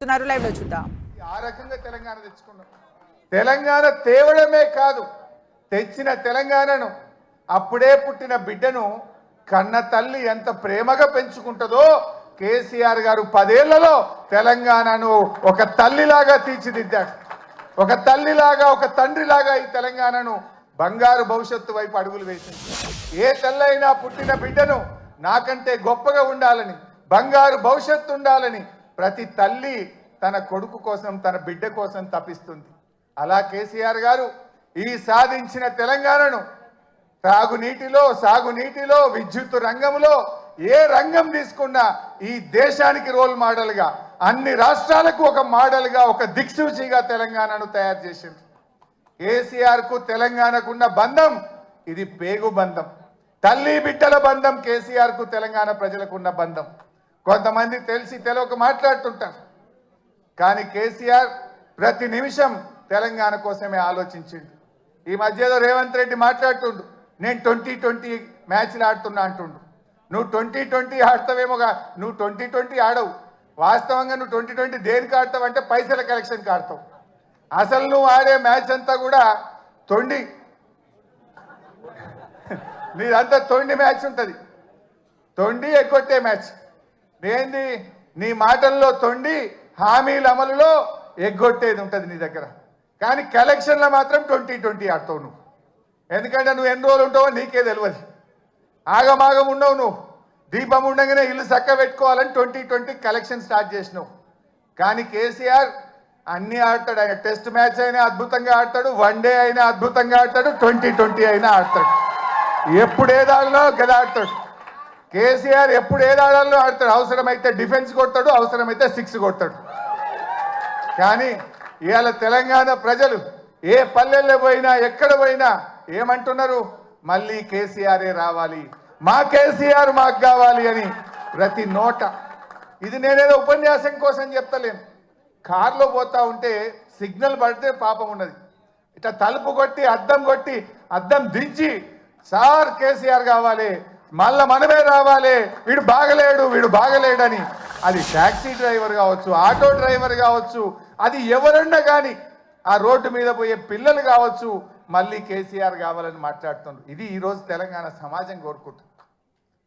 Live లో చూద్దాం. ఆ రకంగా తెలంగాణ తెచ్చుకున్నాం. తెలంగాణ తేవడమే కాదు, తెచ్చిన తెలంగాణను అప్పుడే పుట్టిన బిడ్డను కన్న తల్లి ఎంత ప్రేమగా పెంచుకుంటుందో కేసీఆర్ గారు 10 ఏళ్లలో తెలంగాణను ఒక తల్లిలాగా తీర్చిదిద్దాడు. ఒక తల్లిలాగా, ఒక తండ్రిలాగా ఈ తెలంగాణను బంగారు భవిష్యత్తు వైపు అడుగులు వేసింది. ఏ తల్లైనా పుట్టిన బిడ్డను నాకంటే గొప్పగా ఉండాలని, బంగారు భవిష్యత్తు ఉండాలని ప్రతి తల్లి తన కొడుకు కోసం, తన బిడ్డ కోసం తపిస్తుంది. అలా కేసీఆర్ గారు ఈ సాధించిన తెలంగాణను త్రాగునీటిలో, సాగునీటిలో, విద్యుత్ రంగంలో ఏ రంగం తీసుకున్నా ఈ దేశానికి రోల్ మోడల్గా, అన్ని రాష్ట్రాలకు ఒక మోడల్గా, ఒక దిక్సూచిగా తెలంగాణను తయారు చేసింది. కేసీఆర్కు తెలంగాణకున్న బంధం ఇది పేగు బంధం, తల్లి బిడ్డల బంధం. కేసీఆర్కు తెలంగాణ ప్రజలకున్న బంధం. కొంతమంది తెలిసి తెలియక మాట్లాడుతుంటారు, కానీ కేసీఆర్ ప్రతి నిమిషం తెలంగాణ కోసమే ఆలోచించిండు. ఈ మధ్యలో రేవంత్ రెడ్డి మాట్లాడుతుండు, నేను 2020 మ్యాచ్లు ఆడుతున్నా అంటుండు. నువ్వు 2020 ఆడతావేమోగా, నువ్వు 2020 ఆడవు. వాస్తవంగా నువ్వు 2020 దేనికి ఆడతావు అంటే పైసల కలెక్షన్కి ఆడతావు. అసలు నువ్వు ఆడే మ్యాచ్ అంతా కూడా తొండి, నీదంతా తొండి మ్యాచ్ ఉంటుంది, తొండి ఎగ్గొట్టే మ్యాచ్. ఏంది నీ మాటల్లో తొండి, హామీల అమలులో ఎగ్గొట్టేది ఉంటుంది నీ దగ్గర. కానీ కలెక్షన్లో మాత్రం 2020 ఆడతావు నువ్వు. ఎందుకంటే నువ్వు ఎన్ని రోజులు ఉంటావో నీకే తెలియదు. ఆగమాగం ఉండవు నువ్వు. దీపం ఉండగానే ఇల్లు చక్క పెట్టుకోవాలని 2020 కలెక్షన్ స్టార్ట్ చేసినావు. కానీ కేసీఆర్ అన్నీ ఆడతాడు. ఆయన టెస్ట్ మ్యాచ్ అయినా అద్భుతంగా ఆడతాడు, వన్డే అయినా అద్భుతంగా ఆడతాడు, 2020 అయినా ఆడతాడు. ఎప్పుడు ఏదాడలో గదా ఆడతాడు. కేసీఆర్ ఎప్పుడు ఏదాడాలో ఆడతాడు. అవసరమైతే డిఫెన్స్ కొడతాడు, అవసరమైతే 6 కొడతాడు. కానీ ఇవాళ తెలంగాణ ప్రజలు ఏ పల్లెల్లో పోయినా, ఎక్కడ పోయినా ఏమంటున్నారు? మళ్ళీ కేసీఆరే రావాలి, మా కేసీఆర్ మాకు కావాలి అని ప్రతి నోట. ఇది నేనేదో ఉపన్యాసం కోసం చెప్తలేను. కారులో పోతా ఉంటే సిగ్నల్ పడితే పాపం ఉన్నది, ఇట్లా తలుపు కొట్టి అద్దం దించి సార్ కేసీఆర్ కావాలి, మళ్ళా మనమే రావాలి, వీడు బాగలేడని, అది ట్యాక్సీ డ్రైవర్ కావచ్చు, ఆటో డ్రైవర్ కావచ్చు, అది ఎవరన్నా కానీ, ఆ రోడ్డు మీద పోయే పిల్లలు కావచ్చు, మళ్ళీ కేసీఆర్ కావాలని మాట్లాడుతున్నారు. ఇది ఈరోజు తెలంగాణ సమాజం కోరుకుంటుంది.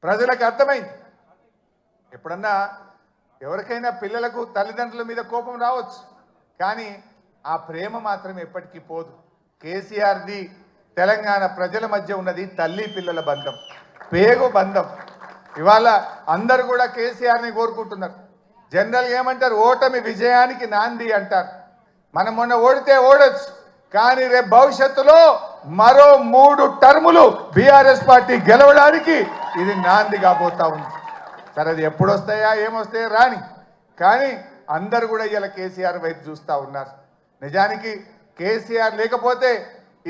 ప్రజలకు అర్థమైంది. ఎప్పుడన్నా ఎవరికైనా పిల్లలకు తల్లిదండ్రుల మీద కోపం రావచ్చు, కానీ ఆ ప్రేమ మాత్రం ఎప్పటికీ పోదు. కేసీఆర్ది తెలంగాణ ప్రజల మధ్య ఉన్నది తల్లి పిల్లల బంధం, పేగు బంధం. ఇవాళ అందరు కూడా కేసీఆర్ని కోరుకుంటున్నారు. జనరల్గా ఏమంటారు? ఓటమి విజయానికి నాంది అంటారు. మనం మొన్న ఓడితే ఓడొచ్చు, కానీ రేపు భవిష్యత్తులో మరో 3 టర్ములు బీఆర్ఎస్ పార్టీ గెలవడానికి ఇది నాంది కాబోతా ఉంది. సరే అది ఎప్పుడు వస్తాయా, ఏమొస్తాయా రాని, కానీ అందరు కూడా ఇలా కేసీఆర్ వైపు చూస్తూ ఉన్నారు. నిజానికి కేసీఆర్ లేకపోతే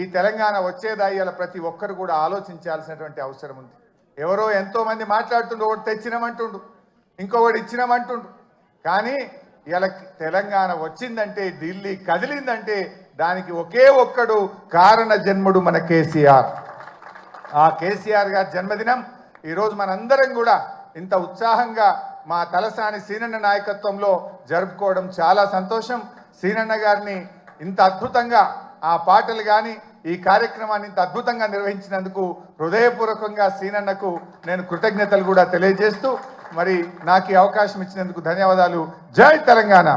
ఈ తెలంగాణ వచ్చేదా ఇలా ప్రతి ఒక్కరు కూడా ఆలోచించాల్సినటువంటి అవసరం ఉంది. ఎవరో ఎంతోమంది మాట్లాడుతుండు, ఒకటి తెచ్చినామంటుండు, ఇంకొకటి ఇచ్చినామంటుండు. కానీ ఇలా తెలంగాణ వచ్చిందంటే, ఢిల్లీ కదిలిందంటే దానికి ఒకే ఒక్కడు కారణ జన్ముడు మన కేసీఆర్. ఆ కేసీఆర్ గారి జన్మదినం ఈరోజు మనందరం కూడా ఇంత ఉత్సాహంగా మా తలసాని సీనన్న నాయకత్వంలో జరుపుకోవడం చాలా సంతోషం. సీనన్న గారిని ఇంత అద్భుతంగా ఆ పాటలు కానీ ఈ కార్యక్రమాన్ని ఇంత అద్భుతంగా నిర్వహించినందుకు హృదయపూర్వకంగా సీనన్నకు నేను కృతజ్ఞతలు కూడా తెలియజేస్తూ, మరి నాకు ఈ అవకాశం ఇచ్చినందుకు ధన్యవాదాలు. జై తెలంగాణ.